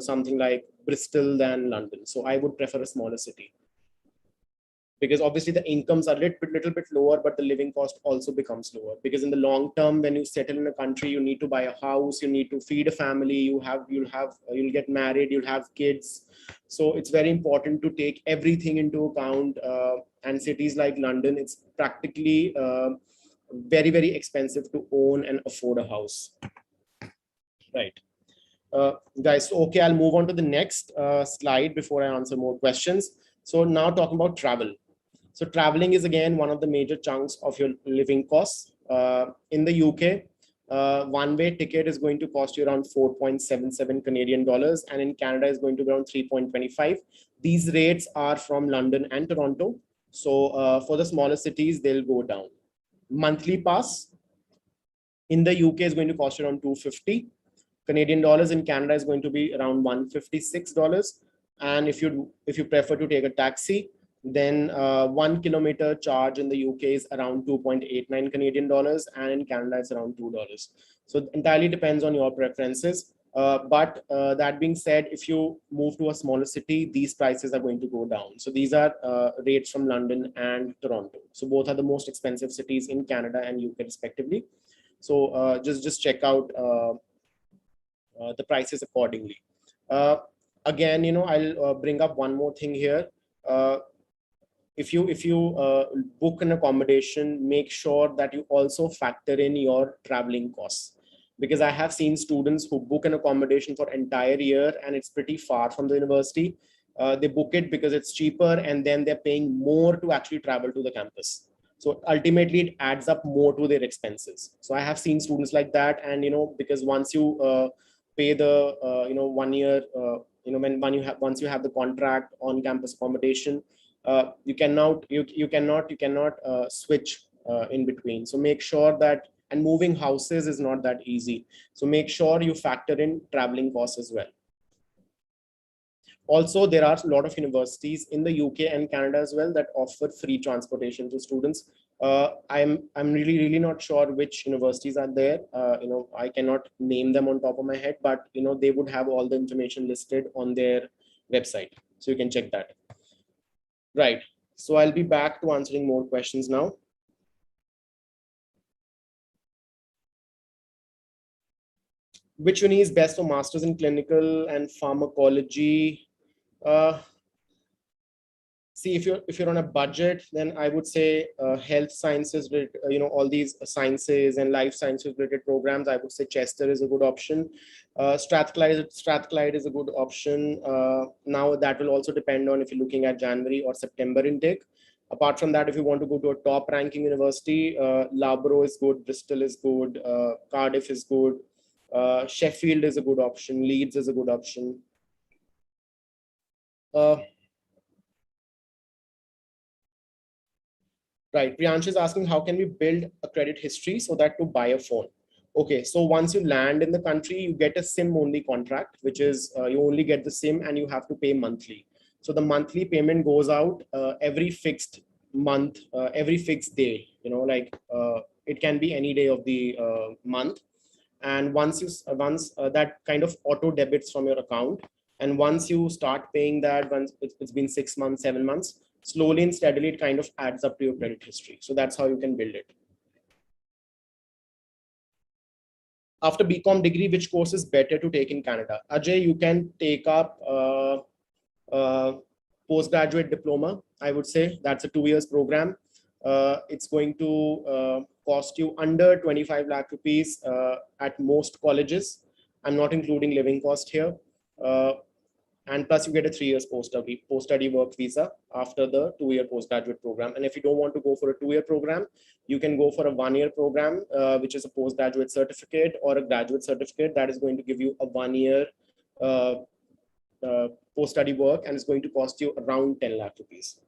S1: something like Bristol than London. So I would prefer a smaller city, because obviously the incomes are little bit lower, but the living cost also becomes lower. Because in the long term, when you settle in a country, you need to buy a house, you need to feed a family, you'll get married, you'll have kids. So it's very important to take everything into account. And cities like London, it's practically very, very expensive to own and afford a house. Right. Guys, okay, I'll move on to the next slide before I answer more questions. So now talking about travel. So traveling is again one of the major chunks of your living costs. In the UK, one-way ticket is going to cost you around 4.77 Canadian dollars, and in Canada is going to be around 3.25. These rates are from London and Toronto. So for the smaller cities, they'll go down. Monthly pass in the UK is going to cost you around 250 Canadian dollars. In Canada is going to be around $156. And if you prefer to take a taxi, then 1 kilometer charge in the UK is around 2.89 Canadian dollars, and in Canada it's around $2. So it entirely depends on your preferences. But that being said, if you move to a smaller city, these prices are going to go down. So these are rates from London and Toronto. So both are the most expensive cities in Canada and UK respectively. So just check out the prices accordingly. Again, I'll bring up one more thing here. If you book an accommodation, make sure that you also factor in your traveling costs, because I have seen students who book an accommodation for entire year and it's pretty far from the university. They book it because it's cheaper, and then they're paying more to actually travel to the campus. So ultimately, it adds up more to their expenses. So I have seen students like that, and because once you pay the 1 year, when you have once you have the contract on campus accommodation, you cannot switch in between. So make sure that, and moving houses is not that easy. So make sure you factor in traveling costs as well. Also, there are a lot of universities in the UK and Canada as well that offer free transportation to students. I'm really not sure which universities are there. I cannot name them on top of my head, but they would have all the information listed on their website, so you can check that. Right. So I'll be back to answering more questions now. Which uni is best for masters in clinical and pharmacology? See, if you're on a budget, then I would say health sciences, all these sciences and life sciences related programs. I would say Chester is a good option. Strathclyde is a good option. Now that will also depend on if you're looking at January or September intake. Apart from that, if you want to go to a top ranking university, Loughborough is good, Bristol is good, Cardiff is good, Sheffield is a good option, Leeds is a good option. Right. Priyansh is asking, how can we build a credit history so that to buy a phone? Okay, so once you land in the country, you get a SIM only contract, which is you only get the SIM and you have to pay monthly. So the monthly payment goes out every fixed month, every fixed day, it can be any day of the month. And once that kind of auto debits from your account, and once you start paying that, once it's been 6 months, 7 months, slowly and steadily it kind of adds up to your credit history. So that's how you can build it. After BCom degree, which course is better to take in Canada? Ajay, you can take up postgraduate diploma. I would say that's a 2 years program. It's going to cost you under 25 lakh rupees at most colleges. I'm not including living cost here. And plus you get a 3 years post-study work visa after the 2 year postgraduate program. And if you don't want to go for a 2 year program, you can go for a 1 year program, which is a postgraduate certificate or a graduate certificate that is going to give you a 1 year post-study work, and it's going to cost you around 10 lakh rupees.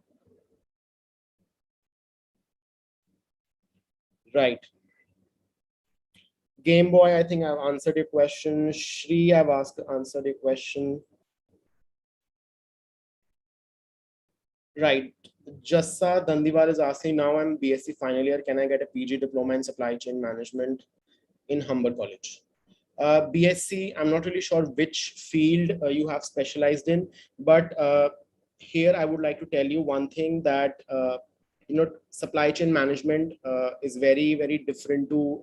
S1: Right. Game Boy, I think I've answered your question. Shri, I've answered your question. Right. Jassa Dandiwal is asking, now I'm BSc final year. Can I get a PG diploma in supply chain management in Humber College? BSc, I'm not really sure which field you have specialized in, but here I would like to tell you one thing, that supply chain management is very different to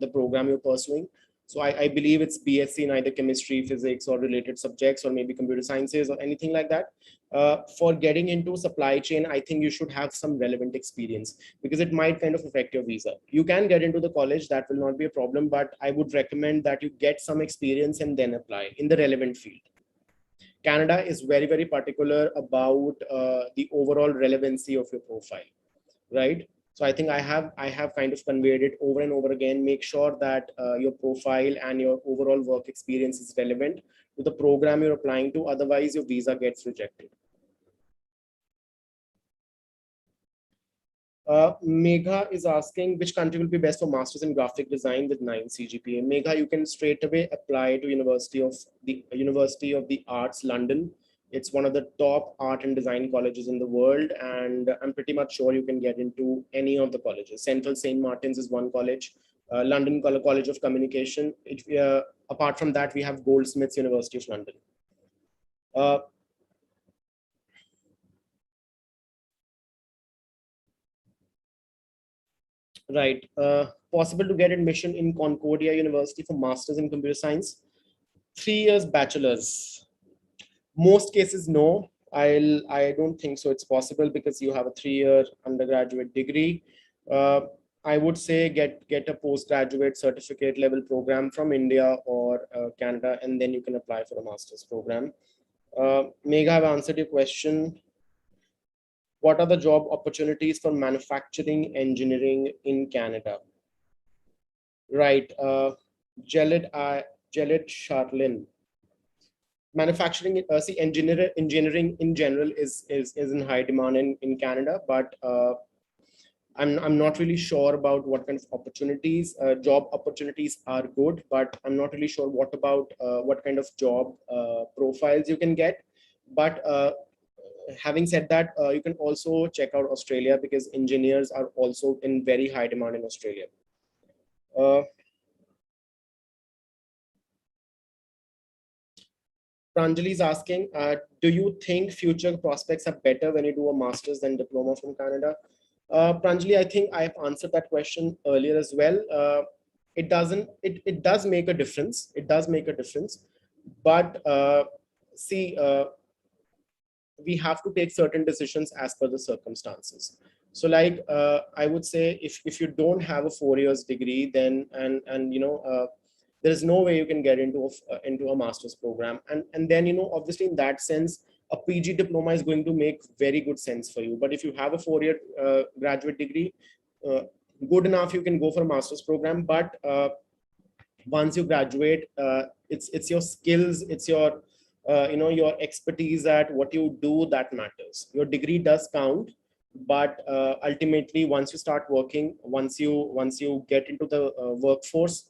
S1: the program you're pursuing. So I believe it's BSc in either chemistry, physics, or related subjects, or maybe computer sciences or anything like that. For getting into supply chain, I think you should have some relevant experience, because it might kind of affect your visa. You can get into the college, that will not be a problem, but I would recommend that you get some experience and then apply in the relevant field. Canada is very particular about the overall relevancy of your profile, right? So I think I have kind of conveyed it over and over again. Make sure that your profile and your overall work experience is relevant to the program you're applying to. Otherwise, your visa gets rejected. Megha is asking, which country will be best for masters in graphic design with 9 CGPA? Megha, you can straight away apply to University of the Arts, London. It's one of the top art and design colleges in the world, and I'm pretty much sure you can get into any of the colleges. Central St. Martin's is one college. London College of Communication. Apart from that, we have Goldsmiths, University of London. Right. Possible to get admission in Concordia University for Masters in Computer Science. 3 years bachelor's. Most cases, no. I don't think so. It's possible because you have a 3-year undergraduate degree. I would say get a postgraduate certificate level program from India or Canada, and then you can apply for a master's program. Megha, I've answered your question. What are the job opportunities for manufacturing engineering in Canada? Right. Jelid Charlin. Manufacturing, see, engineering in general is in high demand in Canada, but I'm not really sure about what kind of opportunities. Job opportunities are good, but I'm not really sure what about what kind of job profiles you can get. But having said that, you can also check out Australia because engineers are also in very high demand in Australia. Pranjali is asking, do you think future prospects are better when you do a master's than diploma from Canada? Pranjali, I think I've answered that question earlier as well. It does make a difference. It does make a difference. But see, we have to take certain decisions as per the circumstances. So like, I would say if you don't have a 4 years degree, then, and you know, there's no way you can get into a master's program. And then, you know, obviously in that sense, a PG diploma is going to make very good sense for you. But if you have a 4-year graduate degree, good enough, you can go for a master's program. But once you graduate, it's your skills, it's your you know, your expertise at what you do that matters. Your degree does count, but ultimately, once you start working, once you get into the workforce,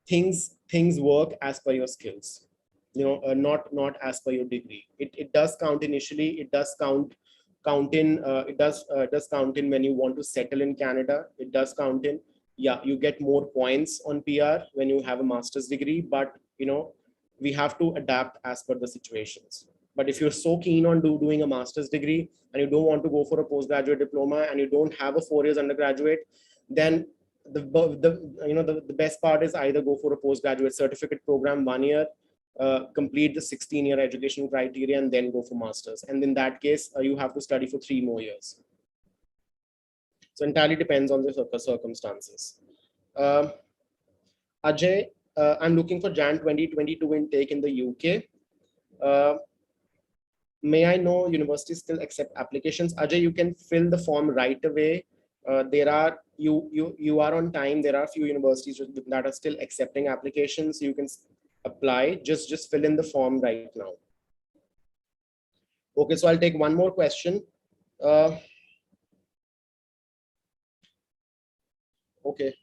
S1: things work as per your skills, you know, not as per your degree. It does count initially. It does count in it does count in when you want to settle in Canada. It does count in, yeah, you get more points on PR when you have a master's degree, but you know, we have to adapt as per the situations. But if you're so keen on doing a master's degree and you don't want to go for a postgraduate diploma and you don't have a 4 years undergraduate, then the best part is either go for a postgraduate certificate program 1 year, complete the 16-year education criteria, and then go for masters. And in that case, you have to study for 3 more years. So entirely depends on the circumstances. Ajay, I'm looking for Jan 2022 intake in the UK. May I know universities still accept applications? Ajay, you can fill the form right away. There are you are on time. There are a few universities that are still accepting applications. You can apply. Just fill in the form right now. Okay, so I'll take one more question. Okay.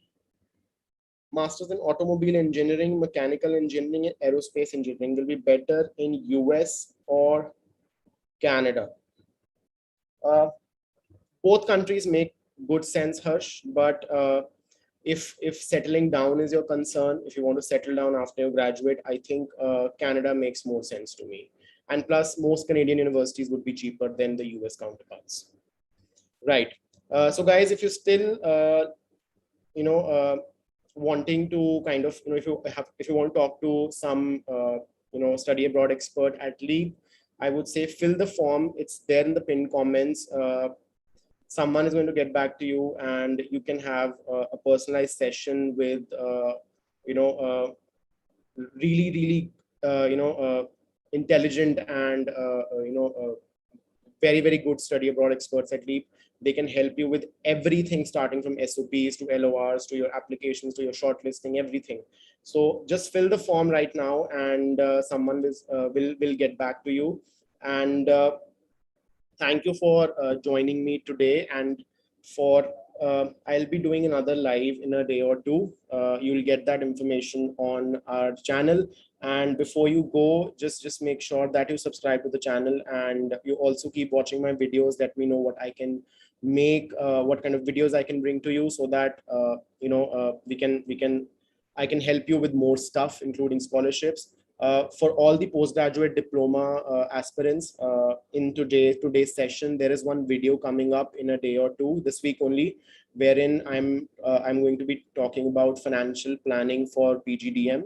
S1: Masters in automobile engineering, mechanical engineering, and aerospace engineering will be better in US or Canada. Both countries make good sense, Harsh, but if settling down is your concern, if you want to settle down after you graduate, I think Canada makes more sense to me. And plus, most Canadian universities would be cheaper than the US counterparts. Right. So guys, if you still, you know, wanting to kind of, you know, if you want to talk to some, you know, study abroad expert at Leap, I would say fill the form. It's there in the pinned comments. Someone is going to get back to you, and you can have a personalized session with, you know, really, you know, intelligent and, you know, very, very good study abroad experts at Leap. They can help you with everything, starting from SOPs to LORs to your applications to your shortlisting, everything. So just fill the form right now, and someone will get back to you. And thank you for joining me today. And for I'll be doing another live in a day or two. You'll get that information on our channel. And before you go, just make sure that you subscribe to the channel, and you also keep watching my videos. Let me know what I can make, what kind of videos I can bring to you, so that I can help you with more stuff, including scholarships. For all the postgraduate diploma aspirants, in today's session, there is one video coming up in a day or two, this week only, wherein I'm going to be talking about financial planning for PGDM,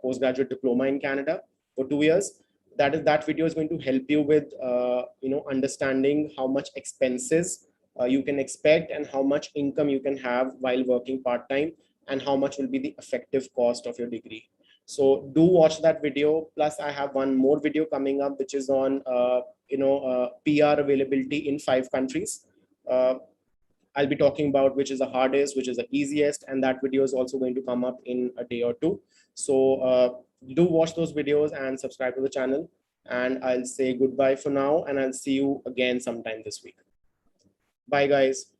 S1: postgraduate diploma in Canada for 2 years. That video is going to help you with understanding how much expenses you can expect and how much income you can have while working part-time, and how much will be the effective cost of your degree. So do watch that video. Plus, I have one more video coming up, which is on PR availability in 5 countries. I'll be talking about which is the hardest, which is the easiest, and that video is also going to come up in a day or two. So do watch those videos and subscribe to the channel. And I'll say goodbye for now, and I'll see you again sometime this week. Bye, guys.